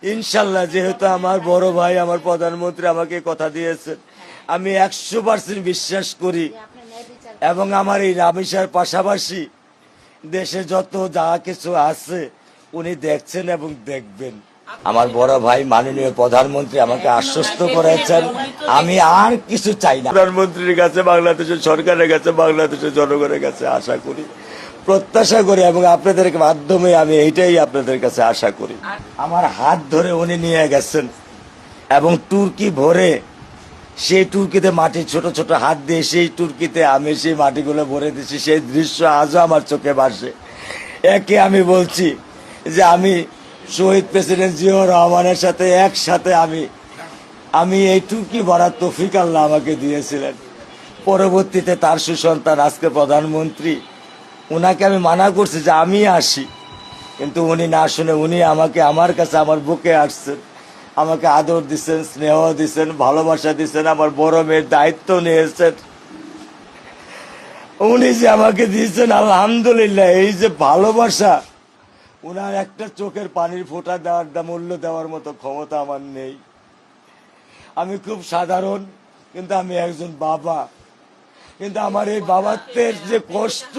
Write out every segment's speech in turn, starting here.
ইনশাল্লাহ যেহেতু আমার বড় ভাই আমার প্রধানমন্ত্রী আমাকে কথা দিয়েছেন, আমি 100% বিশ্বাস করি এবং আমার এই রামেশার পাশাপাশি দেশে যত যা কিছু আছে উনি দেখছেন এবং দেখবেন। আমার বড় ভাই মাননীয় প্রধানমন্ত্রী আমাকে আশ্বস্ত করেছেন, আমি আর কিছু চাই না। প্রধানমন্ত্রীর কাছে, বাংলাদেশের সরকারের কাছে, বাংলাদেশের জনগণের কাছে আশা করি, প্রত্যাশা করি এবং আপনাদের মাধ্যমে আমি এইটাই আপনাদের কাছে আশা করি। আমার হাত ধরে উনি নিয়ে গেছেন এবং তুর্কি ভরে সেই তুর্কিতে মাটি ছোট ছোট হাত দিয়ে সেই তুর্কিতে আমি সেই মাটিগুলো ভরে দিচ্ছি, সেই দৃশ্য আজও আমার চোখে ভাসে। একে আমি বলছি যে আমি শহীদ প্রেসিডেন্ট জিয়াউর রহমানের সাথে একসাথে আমি এই তুর্কি ভরার তৌফিক আল্লাহ আমাকে দিয়েছিলেন। পরবর্তীতে তার সুসন্তান আজকে প্রধানমন্ত্রী, ওনাকে আমি মানা করছি যে আমি আসি, কিন্তু উনি না শুনে উনি আমাকে আমার কাছে আমার বুকে আসছেন, আমাকে আদর দিচ্ছেন, স্নেহ দিচ্ছেন, ভালোবাসা দিচ্ছেন, আমার বড় মেয়ের দায়িত্ব নিয়েছেন। উনি যে আমাকে দিয়েছেন আলহামদুলিল্লাহ, এই যে ভালোবাসা, উনার একটা চোখের পানির ফোঁটা দেওয়ার মূল্য দেওয়ার মতো ক্ষমতা আমার নেই। আমি খুব সাধারণ, কিন্তু আমি একজন বাবা, কিন্তু আমার এই বাবাত্বের যে কষ্ট,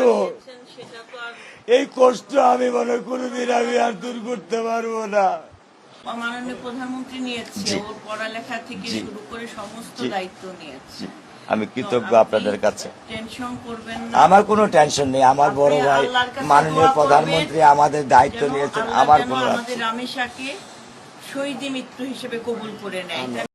এই কষ্ট আমি মনে কোনোদিন আমি আর দূর করতে পারবো না। মাননীয় প্রধানমন্ত্রী নিয়েছে, ওর পড়ালেখা থেকে শুরু করে সমস্ত দায়িত্ব নিয়েছে। আমি কৃতজ্ঞ আপনাদের কাছে। টেনশন করবেন না, আমার কোনো টেনশন নেই। আমার বড় ভাই মাননীয় প্রধানমন্ত্রী আমাদের দায়িত্ব নিয়েছেন, আমার কোনো আমাদের রামেশাকে শহীদ মৃত্যু হিসেবে কবুল করে নেয়।